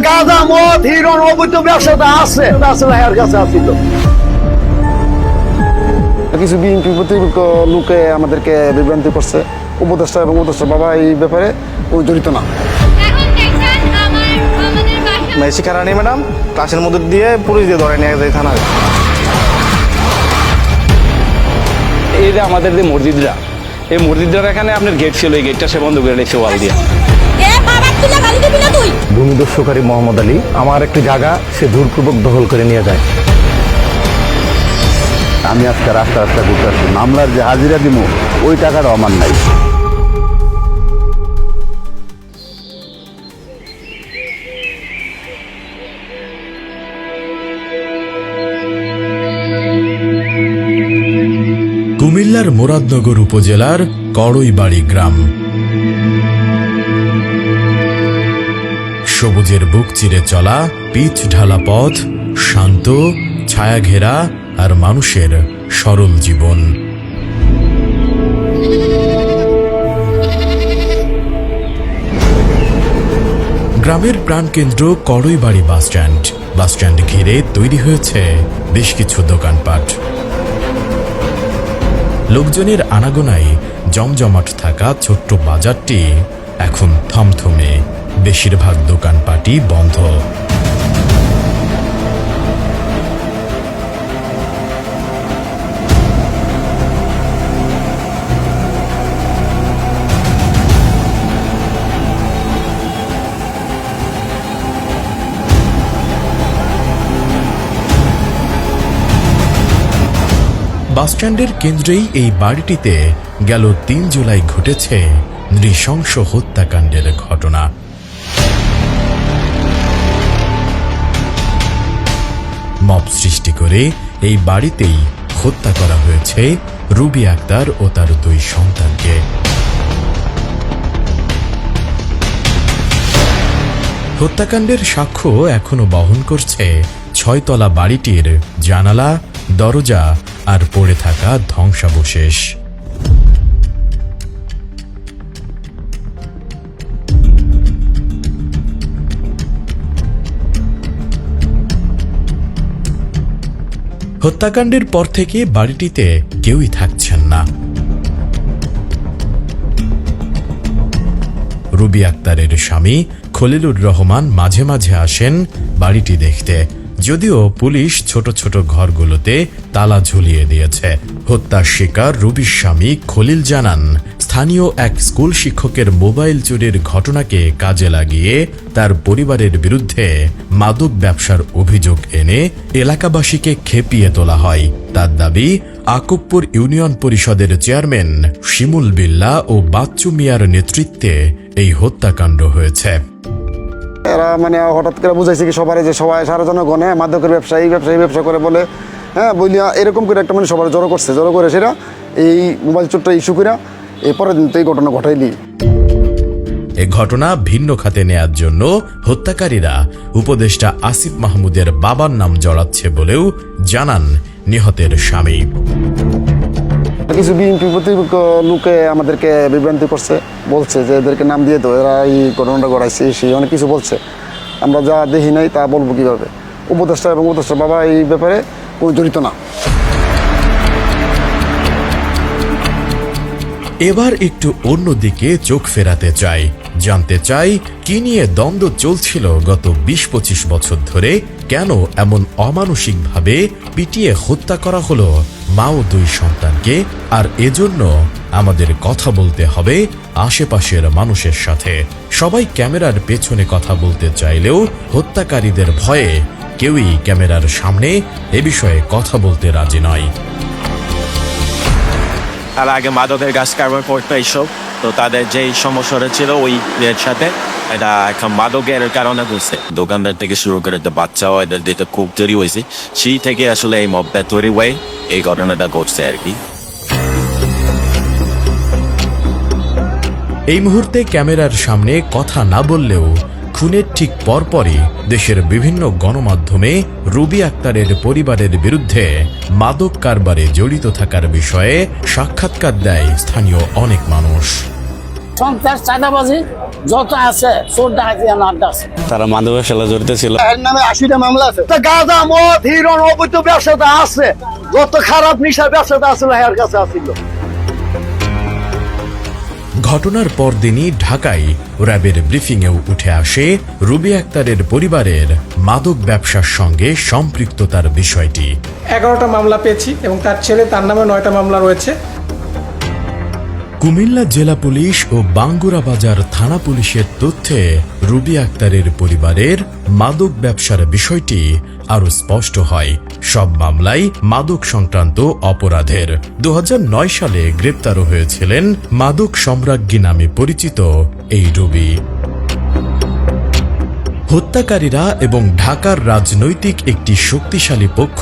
গাঁজা মদ হিরোন অবৈধ ব্যবসাটা আছে ভাইয়ের কাছে আসিল। কিছু বিএনপি প্রতিপক্ষ লোকে আমাদেরকে বিভ্রান্তি করছে। উপদেষ্টা এবং উপদেষ্টা বাবা এই ব্যাপারে জড়িত না। শিক্ষা রানী ম্যাডাম ক্লাসের মধ্যে দিয়ে পুলিশ দিয়ে ধরে নিয়ে যায় থানায়। এই যে আমাদের যে মসজিদরা, এই মসজিদটার এখানে আপনার গেট ছিল, এই গেটটা সে বন্ধ করে রেখেছে ওয়াল দিয়ে। ভূমিদস্যুকারী মোহাম্মদ আলী আমার একটি জায়গা সে জোরপূর্বক দখল করে নিয়ে যায়। আমি আজকে রাস্তা রাস্তা ঘুরতে আসছি, মামলার যে হাজিরা দিব ওই টাকাটা আমার নাই। কুমিল্লার মুরাদনগর উপজেলার কড়ইবাড়ি গ্রাম। সবুজের বুক চিরে চলা পিচ ঢালা পথ, শান্ত ছায়াঘেরা আর মানুষের সরল জীবন। গ্রামের প্রাণকেন্দ্র কড়ইবাড়ি বাসস্ট্যান্ড। বাসস্ট্যান্ড ঘিরে তৈরি হয়েছে বেশ কিছু দোকানপাট। লোকজনের আনাগোনায় জমজমাট থাকা ছোট্ট বাজারটি এখন থমথমে, বেশিরভাগ দোকানপাটই বন্ধ। বাসস্ট্যান্ডের কেন্দ্রেই এই বাড়িটিতে গেল ৩ জুলাই ঘটেছে নৃশংস হত্যাকাণ্ডের ঘটনা। মব সৃষ্টি করে এই বাড়িতেই হত্যা করা হয়েছে রুবি আক্তার ও তার 2 সন্তানকে। হত্যাকাণ্ডের সাক্ষ্য এখনো বহন করছে 6 তলা বাড়িটির জানালা, দরজা আর পড়ে থাকা ধ্বংসাবশেষ। হত্যাকাণ্ডের পর থেকে বাড়িটিতে কেউই থাকছেন না। রুবি আক্তারের স্বামী খলিলুর রহমান মাঝে মাঝে আসেন বাড়িটি দেখতে, যদিও পুলিশ ছোট ছোট ঘরগুলোতে তালা ঝুলিয়ে দিয়েছে। হত্যার শিকার রুবির স্বামী খলিল জানান, স্থানীয় এক স্কুল শিক্ষকের মোবাইল চুরির ঘটনাকে কাজে লাগিয়ে তার পরিবারের বিরুদ্ধে মাদক ব্যবসার অভিযোগ এনে এলাকাবাসীকে খেপিয়ে তোলা হয়। তার দাবি, আকুবপুর ইউনিয়ন পরিষদের চেয়ারম্যান শিমুল বিল্লাহ ও বাচ্চু মিয়ার নেতৃত্বে এই হত্যাকাণ্ড হয়েছে। এরা হঠাৎ করে বুঝাইছে কি সবাই যে সবাই সারা জনগণে মাদকের ব্যবসা করে বলে, হ্যাঁ বলিয়া এরকম করে একটা সবার জড়ো করে সেটা এই মোবাইল চোরটা ইস্যু করে এই পরের দিন তো এই ঘটনা ঘটাইলি। এ ঘটনা ভিন্ন খাতে নেয়ার জন্য হত্যাকারীরা উপদেষ্টা আসিফ মাহমুদের বাবার নাম জড়াচ্ছে বলেও জানান নিহতের স্বামী। কিছু বিএনপি প্রতিপক্ষ লোকে আমাদেরকে বিভ্রান্তি করছে, বলছে যে এদেরকে নাম দিয়ে তো এরা এই ঘটনাটা ঘটাইছে, সেই অনেক কিছু বলছে। আমরা যা দেখি নাই তা বলবো কিভাবে? উপদেষ্টা এবং উপদেষ্টা বাবা এই ব্যাপারে জড়িত না। এবার একটু অন্যদিকে চোখ ফেরাতে চাই, জানতে চাই কি নিয়ে দ্বন্দ্ব চলছিল গত ২০-২৫ বছর ধরে, কেন এমন অমানসিকভাবে পিটিয়ে হত্যা করা হলো মা ও 2 সন্তানকে। আর এজন্য আমাদের কথা বলতে হবে আশেপাশের মানুষের সাথে। সবাই ক্যামেরার পেছনে কথা বলতে চাইলেও হত্যাকারীদের ভয়ে কেউই ক্যামেরার সামনে এ বিষয়ে কথা বলতে রাজি নয়। তার আগে মাদকের গাছ কারবার করতো এইসব, তো তাদের যেই সমস্যাটা ছিল ওই এর সাথে এটা এখন মাদকের কারণে হয়েছে। দোকানদার থেকে শুরু করে বাচ্চাও এদের দিতে খুব তৈরি হয়েছে, সেই থেকে আসলে এই মবটা তৈরি হয়ে এই ঘটনাটা ঘটছে আর কি। এই মুহূর্তে ক্যামেরার সামনে কথা না বললেও খুনের ঠিক পরপরই দেশের বিভিন্ন গণমাধ্যমে রুবি আক্তারের পরিবারের বিরুদ্ধে মাদক কারবারে জড়িত থাকার বিষয়ে সাক্ষাৎকার দেয় স্থানীয় অনেক মানুষ। সন্ত্রাস চাঁদাবাজি যত আছে চোর ডাকাতি আড্ডা আছে। তারা মাদকের সাথে জড়িত ছিল। এর নামে 80টা মামলা আছে। তা গাঁজা মদ হিরোন অবৈধ ব্যবসাটা আছে, যত খারাপ নিশার ব্যবসাটা আসলে এর কাছে আসিল। ঘটনার পরদিনই ঢাকায় র্যাবের ব্রিফিংয়েও উঠে আসে রুবি আক্তারের পরিবারের মাদক ব্যবসার সঙ্গে সম্পৃক্ততার বিষয়টি। 11টা মামলা পেয়েছি এবং তার ছেলে তার নামে 9টা মামলা রয়েছে। কুমিল্লা জেলা পুলিশ ও বাঙ্গুরা বাজার থানা পুলিশের তথ্যে রুবি আক্তারের পরিবারের মাদক ব্যবসার বিষয়টি আরো স্পষ্ট হয়। সব মামলাই মাদক সংক্রান্ত অপরাধের। 2009 সালে গ্রেপ্তারও হয়েছিলেন মাদক সম্রাজ্ঞী নামে পরিচিত এই রুবি। হত্যাকারীরা এবং ঢাকার রাজনৈতিক একটি শক্তিশালী পক্ষ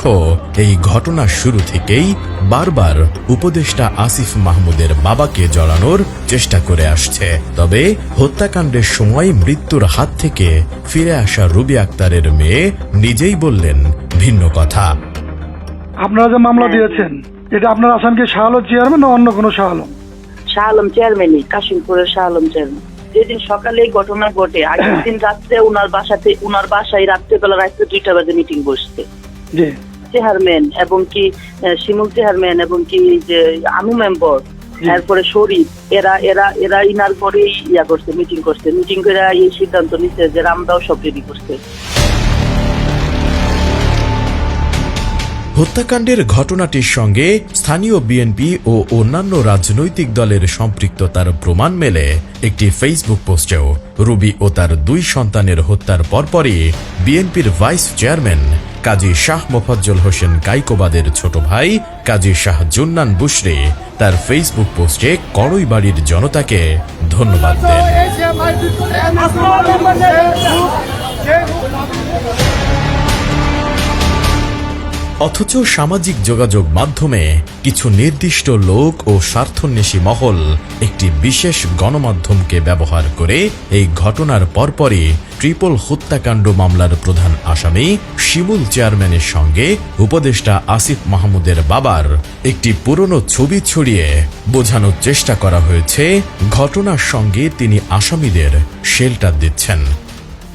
এই ঘটনার শুরু থেকেই বারবার উপদেষ্টা আসিফ মাহমুদের বাবাকে জড়ানোর চেষ্টা করে আসছে। তবে হত্যাকাণ্ডের সময় মৃত্যুর হাত থেকে ফিরে আসা রুবি আক্তারের মেয়ে নিজেই বললেন ভিন্ন কথা। আপনারা যে মামলা দিয়েছেন এটা আপনার আসামকে শাহ আলম চেয়ারম্যান না অন্য কোনো শাহ আলম? শাহ আলম চেয়ারম্যানই, কাশিমপুরের শাহ আলম চেয়ারম্যান। যেদিন সকালে এই ঘটনা ঘটে আগের দিন রাত্রে উনার বাসায় রাত্রেবেলা 2টা বাজে মিটিং বসছে। চেয়ারম্যান এবং কি শিমুল চেয়ারম্যান এবং কি যে আমু মেম্বার, এরপরে শরীফ, এরা ইনার ঘরেই করছে, মিটিং করছে। মিটিং করে এই সিদ্ধান্ত নিচ্ছে যে রামদাও সব রেডি করছে। হত্যাকাণ্ডের ঘটনাটির সঙ্গে স্থানীয় বিএনপি ও অন্যান্য রাজনৈতিক দলের সম্পৃক্ততার প্রমাণ মেলে একটি ফেসবুক পোস্টেও। রুবি ও তার 2 সন্তানের হত্যার পরপরই বিএনপির ভাইস চেয়ারম্যান কাজী শাহ মোফাজ্জল হোসেন কাইকোবাদের ছোট ভাই কাজী শাহ জুন্নান বুশরি তার ফেসবুক পোস্টে কড়ইবাড়ির জনতাকে ধন্যবাদ দেন। অথচ সামাজিক যোগাযোগ মাধ্যমে কিছু নির্দিষ্ট লোক ও স্বার্থন্বেষী মহল একটি বিশেষ গণমাধ্যমকে ব্যবহার করে এই ঘটনার পরপরই ট্রিপল হত্যাকাণ্ড মামলার প্রধান আসামি শিমুল চেয়ারম্যানের সঙ্গে উপদেষ্টা আসিফ মাহমুদের বাবার একটি পুরনো ছবি ছড়িয়ে বোঝানোর চেষ্টা করা হয়েছে ঘটনার সঙ্গে তিনি আসামিদের শেল্টার দিচ্ছেন।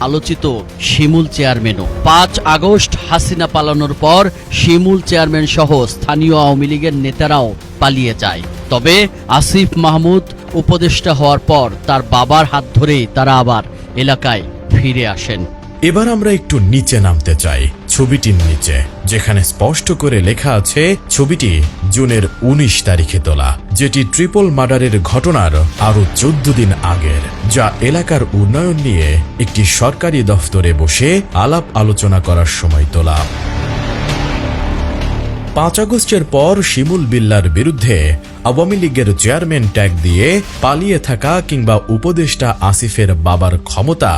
আলোচিত শিমুল চেয়ারম্যানও 5 আগস্ট হাসিনা পালানোর পর শিমুল চেয়ারম্যান সহ স্থানীয় আওয়ামী লীগের নেতারাও পালিয়ে যায়। তবে আসিফ মাহমুদ উপদেষ্টা হওয়ার পর তার বাবার হাত ধরেই তারা আবার এলাকায় ফিরে আসেন। এবার আমরা একটু নিচে নামতে চাই, ছবিটির নিচে, যেখানে স্পষ্ট করে লেখা আছে ছবিটি জুনের 19 তারিখে তোলা, যেটি ট্রিপল মার্ডারের ঘটনার আরো 14 দিন আগের, যা এলাকার উন্নয়ন নিয়ে একটি সরকারি দফতরে বসে আলাপ আলোচনা করার সময় তোলা। 5 আগস্টের পর শিমুল বিল্লার বিরুদ্ধে আওয়ামী লীগের চেয়ারম্যান ট্যাগ দিয়ে পালিয়ে থাকা কিংবা উপদেষ্টা আসিফের বাবার ক্ষমতা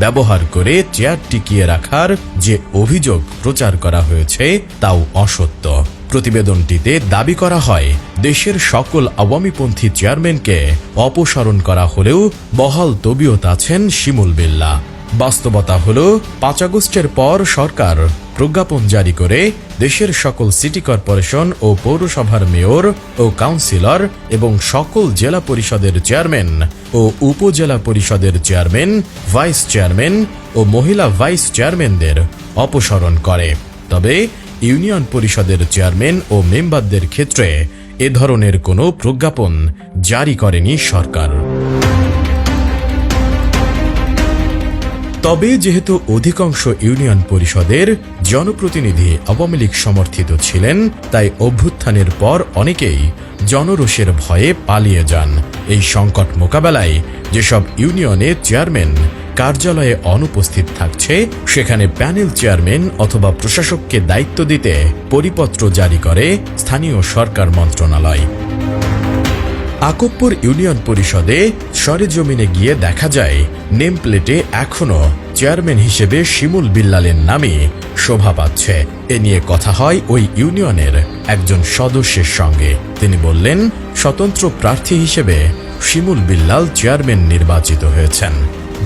ব্যবহার করে চেয়ার টিকিয়ে রাখার যে অভিযোগ প্রচার করা হয়েছে তাও অসত্য। প্রতিবেদনটিতে দাবি করা হয় দেশের সকল আওয়ামীপন্থী চেয়ারম্যানকে অপসারণ করা হলেও বহাল তবিয়ত আছেন শিমুল বিল্লা। বাস্তবতা হল 5 আগস্টের পর সরকার প্রজ্ঞাপন জারি করে দেশের সকল সিটি কর্পোরেশন ও পৌরসভার মেয়র ও কাউন্সিলর এবং সকল জেলা পরিষদের চেয়ারম্যান ও উপজেলা পরিষদের চেয়ারম্যান, ভাইস চেয়ারম্যান ও মহিলা ভাইস চেয়ারম্যানদের অপসারণ করে। তবে ইউনিয়ন পরিষদের চেয়ারম্যান ও মেম্বারদের ক্ষেত্রে এ ধরনের কোনো প্রজ্ঞাপন জারি করেনি সরকার। তবে যেহেতু অধিকাংশ ইউনিয়ন পরিষদের জনপ্রতিনিধি আওয়ামী লীগ সমর্থিত ছিলেন, তাই অভ্যুত্থানের পর অনেকেই জনরোষের ভয়ে পালিয়ে যান। এই সংকট মোকাবেলায় যেসব ইউনিয়নে চেয়ারম্যান কার্যালয়ে অনুপস্থিত থাকছে, সেখানে প্যানেল চেয়ারম্যান অথবা প্রশাসককে দায়িত্ব দিতে পরিপত্র জারি করে স্থানীয় সরকার মন্ত্রণালয়। আকবপুর ইউনিয়ন পরিষদে সরেজমিনে গিয়ে দেখা যায় নেম প্লেটে এখনো চেয়ারম্যান হিসেবে শিমুল বিল্লালের নামে শোভা পাচ্ছে। এ নিয়ে কথা হয় ওই ইউনিয়নের একজন সদস্যের সঙ্গে। তিনি বললেন, স্বতন্ত্র প্রার্থী হিসেবে শিমুল বিল্লাল চেয়ারম্যান নির্বাচিত হয়েছেন।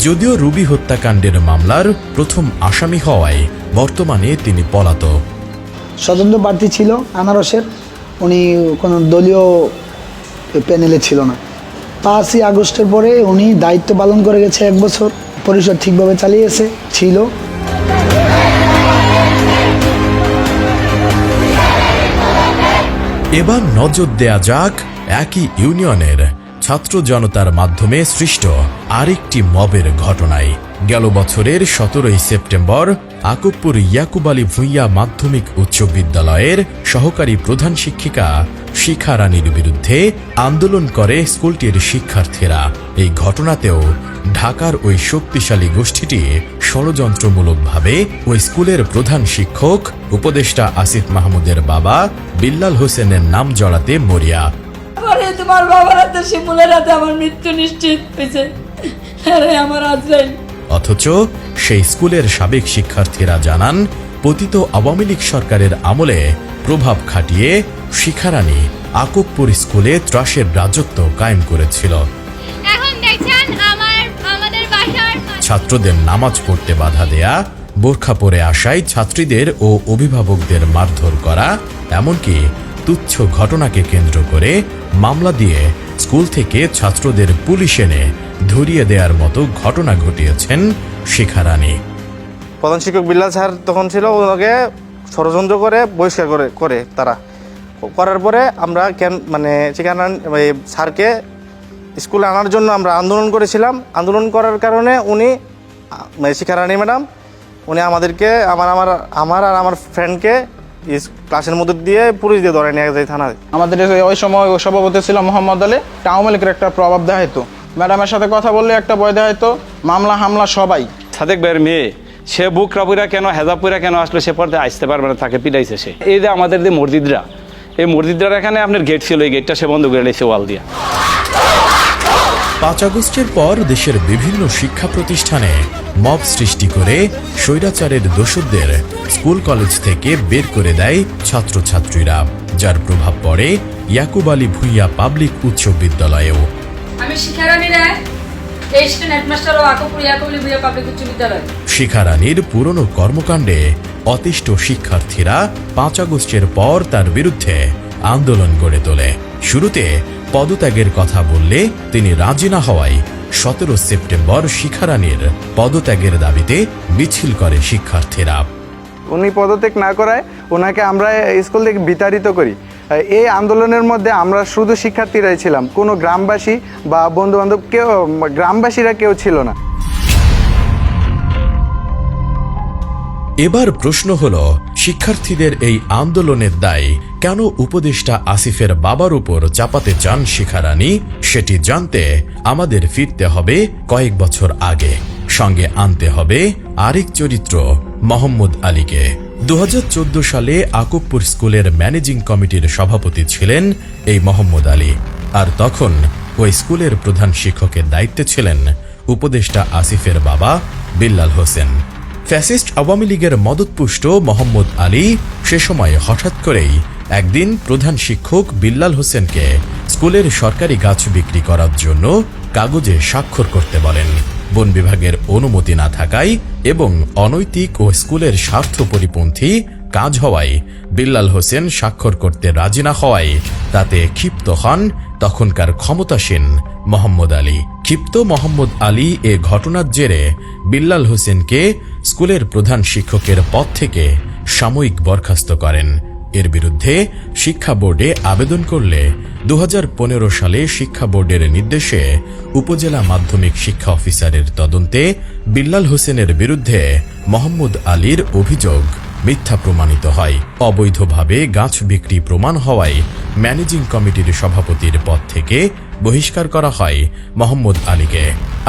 যদিও রুবি হত্যাকাণ্ডের মামলার প্রথম আসামি হওয়ায় বর্তমানে তিনি পলাতক। স্বতন্ত্র প্রার্থী ছিল আনারসের, উনি কোনো দলীয় প্যানেলে ছিল না। 5ই আগস্টের পরে উনি দায়িত্ব পালন করে গেছে 1 বছর, পরিষদ ঠিকভাবে চালিয়েছে ছিল। এবার নজর দেয়া যাক একই ইউনিয়নের ছাত্র জনতার মাধ্যমে সৃষ্ট আরেকটি মবের ঘটনায়। গেল বছরের 17ই সেপ্টেম্বর আকুবপুর ইয়াকুব আলী ভূঁইয়া মাধ্যমিক উচ্চ বিদ্যালয়ের সহকারী প্রধান শিক্ষিকা শিখা রানীর বিরুদ্ধে আন্দোলন করে স্কুলটির শিক্ষার্থীরা। এই ঘটনাতেও ঢাকার ওই শক্তিশালী গোষ্ঠীটি ষড়যন্ত্রমূলকভাবে ওই স্কুলের প্রধান শিক্ষক উপদেষ্টা আসিফ মাহমুদের বাবা বিল্লাল হোসেনের নাম জড়াতে মরিয়া। তোমার বাবার হাতে শিমুলের হাতে আমার মৃত্যু নিশ্চিত হয়েছে, আমার আজরাইল। অথচ সেই স্কুলের সাবেক শিক্ষার্থীরা জানান, পতিত আওয়ামী লীগ সরকারের আমলে প্রভাব খাটিয়ে শিখা রানী আকুবপুর স্কুলে ত্রাসের রাজত্ব কায়েম করেছিল। ছাত্রদের নামাজ পড়তে বাধা দেয়া, বোরখা পরে আসায় ছাত্রীদের ও অভিভাবকদের মারধর করা, এমনকি তুচ্ছ ঘটনাকে কেন্দ্র করে মামলা দিয়ে স্কুল থেকে ছাত্রদের পুলিশ এনে ধরিয়ে দেওয়ার মতো ঘটনা ঘটিয়েছেন শিখা রানী। প্রধান শিক্ষক বিল্লাল স্যার তখন ছিল, ওনাকে ষড়যন্ত্র করে বহিষ্কার করে তারা করার পরে আমরা শিখা রানী স্যারকে স্কুলে আনার জন্য আমরা আন্দোলন করেছিলাম। আন্দোলন করার কারণে উনি শিখা রানী ম্যাডাম উনি আমাদেরকে আমার আর আমার ফ্রেন্ডকে ক্লাসের মধ্যে দিয়ে পুলিশ দিয়ে ধরে নিয়ে যায় থানায়। আমাদের ওই সময় সভাপতি ছিল মোহাম্মদ আলী, আওয়ামী লীগের একটা প্রভাব দেখাইতো, ম্যাডামের সাথে কথা বললে একটা ভয় দেখাইতো, মামলা হামলা সবাই। সাদেক ভাইয়ের মেয়ে সে বুক রাপুরা কেন হেজাবপুরা কেন আসলো, সে পর্যায়ে আসতে পারবে না, তাকে পিটাইছে সে। এই যে আমাদের যে মসজিদরা, এই মসজিদরার এখানে আপনার গেট ছিল, এই গেটটা সে বন্ধ করে দিয়েছে ওয়াল দিয়া। 5 আগস্টের পর দেশের বিভিন্ন শিক্ষা প্রতিষ্ঠানে মব সৃষ্টি করে স্বৈরাচারের দোষরদের স্কুল কলেজ থেকে বের করে দেয় ছাত্রছাত্রীরা, যার প্রভাব পড়ে ইয়াকুব আলী ভূঁইয়া পাবলিক উচ্চ বিদ্যালয়েও। আমি শিখা রানী রায়, এসিস্ট্যান্ট হেডমাস্টার ও আকুবপুর ইয়াকুব আলী ভূঁইয়া পাবলিক উচ্চ বিদ্যালয়। শিখা রানীর পুরনো কর্মকাণ্ডে অতিষ্ঠ শিক্ষার্থীরা 5 আগস্টের পর তার বিরুদ্ধে আন্দোলন গড়ে তোলে। শুরুতে পদত্যাগের কথা বললে তিনি রাজি না হওয়ায় 17 সেপ্টেম্বর শিখা রানীর পদত্যাগের দাবিতে মিছিল করে শিক্ষার্থীরা। উনি পদত্যাগ না করায় ওনাকে আমরা স্কুল থেকে বিতাড়িত করি। এই আন্দোলনের মধ্যে আমরা শুধু শিক্ষার্থীরাই ছিলাম, কোনো গ্রামবাসী বা বন্ধুবান্ধব কেউ, গ্রামবাসীরা কেউ ছিল না। এবার প্রশ্ন হলো, শিক্ষার্থীদের এই আন্দোলনের দায় কেন উপদেষ্টা আসিফের বাবার উপর চাপাতে চান শিখা রানী? সেটি জানতে আমাদের ফিরতে হবে কয়েক বছর আগে, সঙ্গে আনতে হবে আরেক চরিত্র, মোহাম্মদ আলীকে। 2014 সালে আকুবপুর স্কুলের ম্যানেজিং কমিটির সভাপতি ছিলেন এই মোহাম্মদ আলী, আর তখন ওই স্কুলের প্রধান শিক্ষকের দায়িত্বে ছিলেন উপদেষ্টা আসিফের বাবা বিল্লাল হোসেন। ফ্যাসিস্ট আওয়ামী লীগের মদতপুষ্ট মোহাম্মদ আলী সে সময় হঠাৎ করেই একদিন প্রধান শিক্ষক বিল্লাল হোসেনকে স্কুলের সরকারি গাছ বিক্রি করার জন্য কাগজে স্বাক্ষর করতে বলেন। বন বিভাগের অনুমতি না থাকায় এবং অনৈতিক ও স্কুলের স্বার্থ পরিপন্থী কাজ হওয়ায় বিল্লাল হোসেন স্বাক্ষর করতে রাজি না হওয়ায় তাতে ক্ষিপ্ত হন তখনকার ক্ষমতাসীন মোহাম্মদ আলী। ক্ষিপ্ত মোহাম্মদ আলী এ ঘটনার জেরে বিল্লাল হোসেনকে স্কুলের প্রধান শিক্ষকের পদ থেকে সাময়িক বরখাস্ত করেন। এর বিরুদ্ধে শিক্ষা বোর্ডে আবেদন করলে 2015 সালে শিক্ষা বোর্ডের নির্দেশে উপজেলা মাধ্যমিক শিক্ষা অফিসারের তদন্তে বিল্লাল হোসেনের বিরুদ্ধে মোহাম্মদ আলীর অভিযোগ মিথ্যা প্রমাণিত হয়। অবৈধভাবে গাছ বিক্রি প্রমাণ হওয়ায় ম্যানেজিং কমিটির সভাপতির পদ থেকে বহিষ্কার করা হয় মোহাম্মদ আলীকে,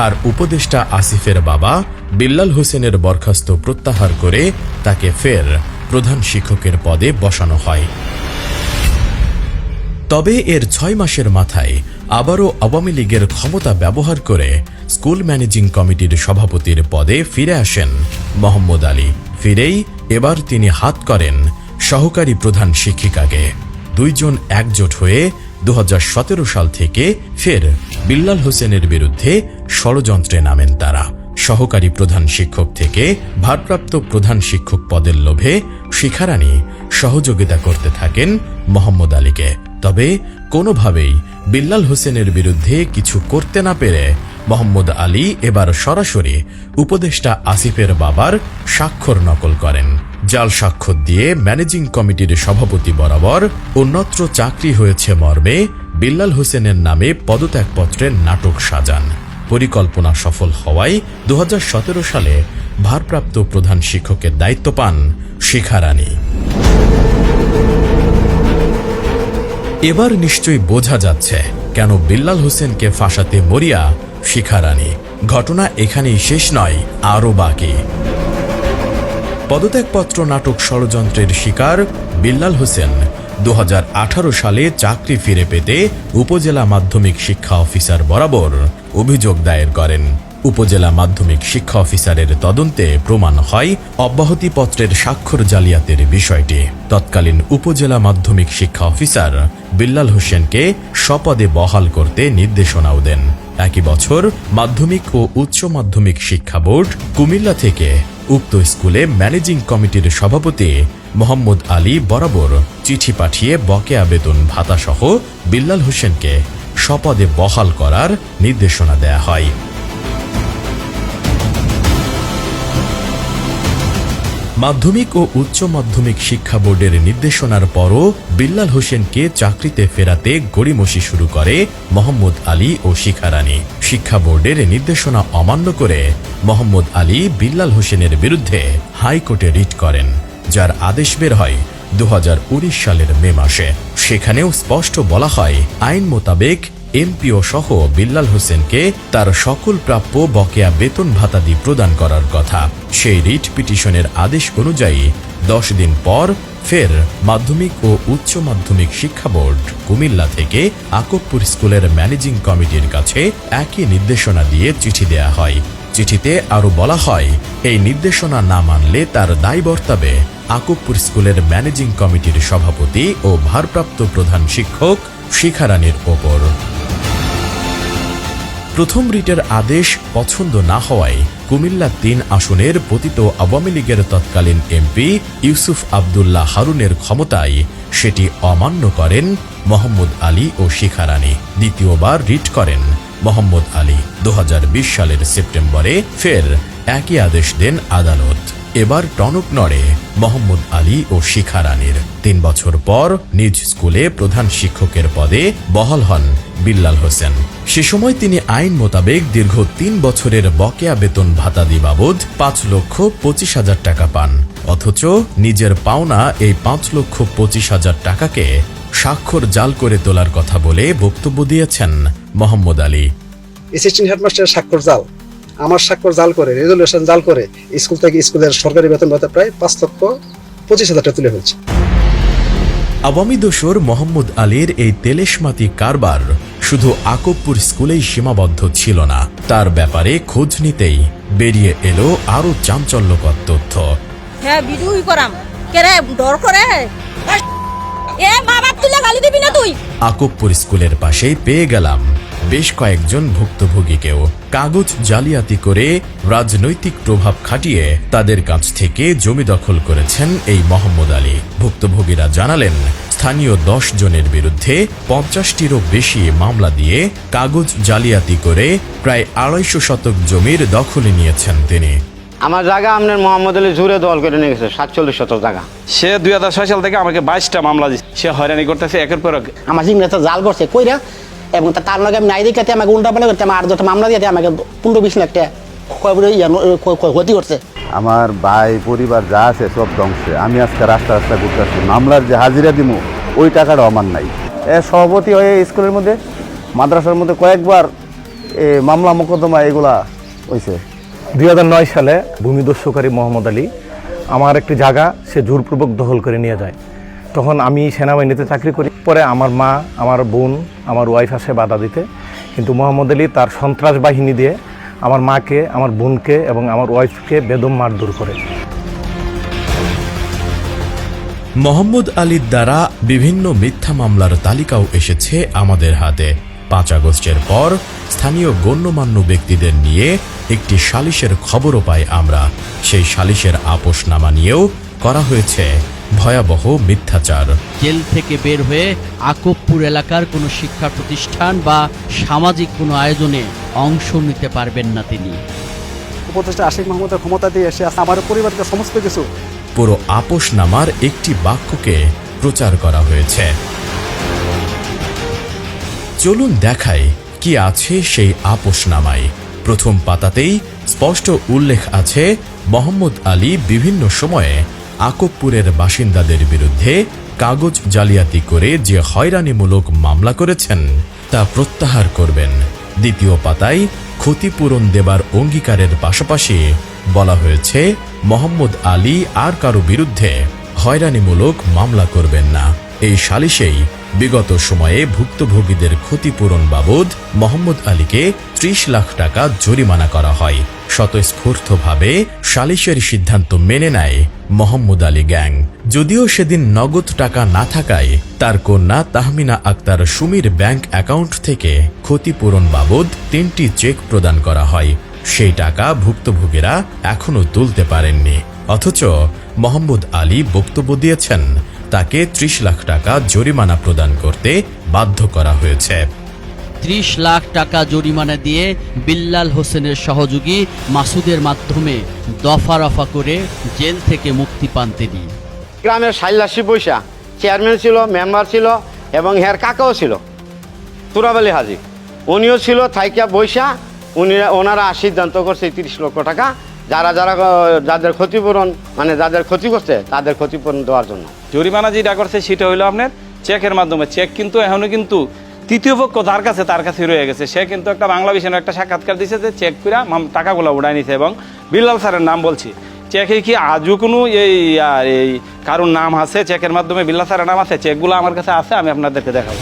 আর উপদেষ্টা আসিফের বাবা বিল্লাল হোসেনের বরখাস্ত প্রত্যাহার করে তাকে ফের প্রধান শিক্ষকের পদে বসানো হয়। তবে এর 6 মাসের মাথায় আবারও আওয়ামী লীগের ক্ষমতা ব্যবহার করে স্কুল ম্যানেজিং কমিটির সভাপতির পদে ফিরে আসেন মোহাম্মদ আলী। ফিরেই এবার তিনি হাত করেন সহকারী প্রধান শিক্ষিকাকে। দুইজন একজোট হয়ে 2017 সাল থেকে ফের বিল্লাল হোসেনের বিরুদ্ধে ষড়যন্ত্রে নামেন তারা। সহকারী প্রধান শিক্ষক থেকে ভারপ্রাপ্ত প্রধান শিক্ষক পদের লোভে শিখা রানী সহযোগিতা করতে থাকেন মোহাম্মদ আলীকে। তবে কোনোভাবেই বিল্লাল হোসেনের বিরুদ্ধে কিছু করতে না পেরে মোহাম্মদ আলী এবার সরাসরি উপদেষ্টা আসিফের বাবার স্বাক্ষর নকল করেন। জাল স্বাক্ষর দিয়ে ম্যানেজিং কমিটির সভাপতি বরাবর অন্যত্র চাকরি হয়েছে মর্মে বিল্লাল হোসেনের নামে পদত্যাগপত্রের নাটক সাজান। পরিকল্পনা সফল হওয়ায় 2017 সালে ভারপ্রাপ্ত প্রধান শিক্ষকের দায়িত্ব পান শিখা রানী। এবার নিশ্চয়ই বোঝা যাচ্ছে কেন বিল্লাল হোসেনকে ফাঁসাতে মরিয়া শিখা রানী। ঘটনা এখানেই শেষ নয়, আরও বাকি। পদত্যাগপত্র নাটক ষড়যন্ত্রের শিকার বিল্লাল হোসেন 2018 সালে চাকরি ফিরে পেতে উপজেলা মাধ্যমিক শিক্ষা অফিসার বরাবর অভিযোগ দায়ের করেন। উপজেলা মাধ্যমিক শিক্ষা অফিসারের তদন্তে প্রমাণ হয় অব্যাহতিপত্রের স্বাক্ষর জালিয়াতির বিষয়টি। তৎকালীন উপজেলা মাধ্যমিক শিক্ষা অফিসার বিল্লাল হোসেনকে স্বপদে বহাল করতে নির্দেশনাও দেন। একই বছর মাধ্যমিক ও উচ্চ মাধ্যমিক শিক্ষা বোর্ড কুমিল্লা থেকে উক্ত স্কুলে ম্যানেজিং কমিটির সভাপতি মোহাম্মদ আলী বরাবর চিঠি পাঠিয়ে বকেয়া বেতন ভাতাসহ বিল্লাল হোসেনকে স্বপদে বহাল করার নির্দেশনা দেয়া হয়। মাধ্যমিক ও উচ্চ মাধ্যমিক শিক্ষা বোর্ডের নির্দেশনার পরও বিল্লাল হোসেনকে চাকরিতে ফেরাতে গড়িমসি শুরু করে মোহাম্মদ আলী ও শিখা রানী। শিক্ষা বোর্ডের নির্দেশনা অমান্য করে মোহাম্মদ আলী বিল্লাল হোসেনের বিরুদ্ধে হাইকোর্টে রিট করেন, যার আদেশ বের হয় 2019 সালের মে মাসে। সেখানেও স্পষ্ট বলা হয় আইন মোতাবেক এমপিও সহ বিল্লাল হোসেনকে তার সকল প্রাপ্য বকেয়া বেতন ভাতাদি প্রদান করার কথা। সেই রিট পিটিশনের আদেশ অনুযায়ী 10 দিন পর ফের মাধ্যমিক ও উচ্চ মাধ্যমিক শিক্ষা বোর্ড কুমিল্লা থেকে আকবপুর স্কুলের ম্যানেজিং কমিটির কাছে একই নির্দেশনা দিয়ে চিঠি দেয়া হয়। চিঠিতে আরও বলা হয় এই নির্দেশনা না মানলে তার দায় বর্তাবে আকবপুর স্কুলের ম্যানেজিং কমিটির সভাপতি ও ভারপ্রাপ্ত প্রধান শিক্ষক শিখা রানীর ওপর। প্রথম রিটের আদেশ পছন্দ না হওয়ায় কুমিল্লা 3 আসনের পতিত আওয়ামী লীগের তৎকালীন এমপি ইউসুফ আবদুল্লাহ হারুনের ক্ষমতায় সেটি অমান্য করেন মোহাম্মদ আলী ও শিখা রানী। দ্বিতীয়বার রিট করেন মোহাম্মদ আলী। 2020 সালের সেপ্টেম্বরে ফের একই আদেশ দেন আদালত। এবার টনক নড়ে মোহাম্মদ আলী ও শিখা রানীর। 3 বছর পর নিজ স্কুলে প্রধান শিক্ষকের পদে বহাল হন বিল্লাল হোসেন। সে সময় তিনি আইন মোতাবেক দীর্ঘ 3 বছরের বকেয়া বেতন ভাতাদি বাবদ 5,25,000 টাকা পান। অথচ নিজের পাওনা এই 5,25,000 টাকাকে স্বাক্ষর জাল করে তোলার কথা বলে বক্তব্য দিয়েছেন মোহাম্মদ আলী। অ্যাসিস্ট্যান্ট হেডমাস্টারের স্বাক্ষর জাল, আমার স্বাক্ষর জাল করে, রেজুলেশন জাল করে স্কুল থেকে স্কুলের সরকারি বেতন ভাতা প্রায় 5,25,000 টাকা তুলে ফেলছে। আওয়ামী দোসর মোহাম্মদ আলীর এই তেলেশমাতি কারবার শুধু আকবপুর স্কুলেই সীমাবদ্ধ ছিল না, তার ব্যাপারে খোঁজ নিতেই বেরিয়ে এলো আরো চাঞ্চল্যকর তথ্য। হ্যাঁ ভিডিওই করাম কেরে ডর করে এ মা বাপ তুলে গালি দিবি না তুই। আকবপুর স্কুলের পাশেই পেয়ে গেলাম বেশ কয়েকজন ভুক্তভোগীকেও। কাগজ জালিয়াতি করে রাজনৈতিক প্রভাব খাটিয়ে তাদের কাছ থেকে জমি দখল করেছেন এই মোহাম্মদ আলী। ভুক্তভোগীরা জানালেন স্থানীয় 10 জনের বিরুদ্ধে 50টিরও বেশি মামলা দিয়ে কাগজ জালিয়াতি করে প্রায় 250 শতক জমির দখলে নিয়েছেন তিনি। আমার জায়গা আপনার মোহাম্মদ আলী জুড়ে দল করে নিয়ে গেছে 47 শতক জায়গা। সে 2006 সাল থেকে আমাকে 22টা মামলা দিচ্ছে। সে হয়রানি করতেছে একের পর এক। আমার জিংটা জাল করছে কইরা, এবং তার লগে আমি নাই দেখাতে আমাকে উল্টা পাল্টা করতে আমার 8-10টা মামলা দিয়ে আমাকে 15-20 লাখ টাকা ক্ষতি করছে। আমার ভাই পরিবার যা আছে সব ধ্বংসে। আমি আজকে রাস্তা ঘুরতেছি, মামলার যে হাজিরা দিব ওই টাকাটা আমার নাই। সভাপতি হয়ে স্কুলের মধ্যে মাদ্রাসার মধ্যে কয়েকবার মামলা মোকদ্দমা এগুলা হয়েছে। 2009 সালে ভূমিদস্যুকারী মোহাম্মদ আলী আমার একটি জায়গা সে জোরপূর্বক দখল করে নিয়ে যায়। তখন আমি সেনাবাহিনীতে চাকরি করি। পরে আমার মা, আমার বোন, আমার ওয়াইফ আসে বাধা দিতে, কিন্তু মোহাম্মদ আলী তার সন্ত্রাস বাহিনী দিয়ে আমার মাকে, আমার বোনকে এবং আমার ওয়াইফকে বেদম মারধর করে। মোহাম্মদ আলীর দ্বারা বিভিন্ন মিথ্যা মামলার তালিকাও এসেছে আমাদের হাতে। 5 আগস্টের পর স্থানীয় গণ্যমান্য ব্যক্তিদের নিয়ে একটি সালিশের খবরও পাই আমরা। সেই সালিশের আপোষনামা নিয়েও করা হয়েছে ভয়াবহ মিথ্যাচার। জেল থেকে বের হয়ে আকবপুর এলাকার কোনো শিক্ষা প্রতিষ্ঠান বা সামাজিক কোনো আয়োজনে অংশ নিতে পারবেন না তিনি। উপদেষ্টা আসিফ মাহমুদের ক্ষমতা দিয়ে এসে আমার পরিবারকে সমস্ত কিছু পুরো আপোষনামার একটি বাক্যকে প্রচার করা হয়েছে। চলুন দেখাই কি আছে সেই আপোষনামায়। প্রথম পাতাতেই স্পষ্ট উল্লেখ আছে মোহাম্মদ আলী বিভিন্ন সময়ে আকবপুরের বাসিন্দাদের বিরুদ্ধে কাগজ জালিয়াতি করে যে হয়রানিমূলক মামলা করেছেন তা প্রত্যাহার করবেন। দ্বিতীয় পাতায় ক্ষতিপূরণ দেবার অঙ্গীকারের পাশাপাশি বলা হয়েছে মোহাম্মদ আলী আর কারো বিরুদ্ধে হয়রানিমূলক মামলা করবেন না। এই সালিশেই বিগত সময়ে ভুক্তভোগীদের ক্ষতিপূরণ বাবদ মোহাম্মদ আলীকে ৩০ লাখ টাকা জরিমানা করা হয়। স্বতঃস্ফূর্তভাবে সালিশের সিদ্ধান্ত মেনে নেয় মোহাম্মদ আলী গ্যাং। যদিও সেদিন নগদ টাকা না থাকায় তার কন্যা তাহমিনা আক্তার সুমির ব্যাংক অ্যাকাউন্ট থেকে ক্ষতিপূরণ বাবদ ৩টি চেক প্রদান করা হয়। সেই টাকা ভুক্তভোগীরা এখনো তুলতে পারেননি। অথচ মোহাম্মদ আলী বক্তব্য দিয়েছেন তাকে ৩০ লাখ টাকা জরিমানা প্রদান করতে বাধ্য করা হয়েছে। ৩০ লাখ টাকা জরিমানা দিয়ে বিল্লাল হোসেনের সহযোগী মাসুদের মাধ্যমে দফা রফা করে জেল থেকে মুক্তি পান তিনি। গ্রামের সাইলাসি বৈশা চেয়ারম্যান ছিল, মেম্বার ছিল এবং হের কাকাও ছিল তুরাবালি হাজি, উনিও ছিল থাইকা বৈশা। ওনারা সিদ্ধান্ত করছে ৩০ লক্ষ টাকা যাদের ক্ষতিপূরণ মানে যাদের ক্ষতি করছে তাদের ক্ষতিপূরণ দেওয়ার জন্য। জরিমানা যেটা করছে সেটা হইলো আপনার চেকের মাধ্যমে। চেক কিন্তু এখনো কিন্তু তৃতীয় পক্ষ তার কাছে রয়ে গেছে। সে কিন্তু একটা বাংলা ভিশনের একটা সাক্ষাৎকার দিয়েছে যে চেক করে টাকাগুলো উড়াই নিছে এবং বিল্লাল স্যারের নাম বলছি। চেকে কি আজও কোনো এই কারোর নাম আছে চেকের মাধ্যমে? বিল্লাল স্যারের নাম আছে? চেকগুলো আমার কাছে আছে, আমি আপনাদেরকে দেখাবো।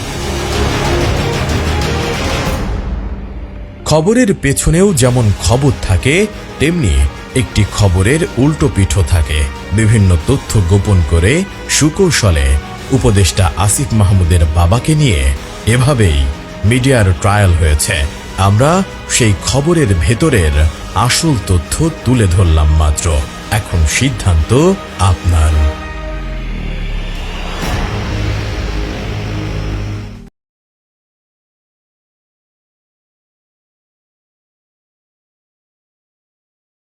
খবরের পেছনেও যেমন খবর থাকে তেমনি একটি খবরের উল্টো পিঠও থাকে। বিভিন্ন তথ্য গোপন করে সুকৌশলে উপদেষ্টা আসিফ মাহমুদের বাবাকে নিয়ে এভাবেই মিডিয়ার ট্রায়াল হয়েছে। আমরা সেই খবরের ভেতরের আসল তথ্য তুলে ধরলাম মাত্র। এখন সিদ্ধান্ত আপনার।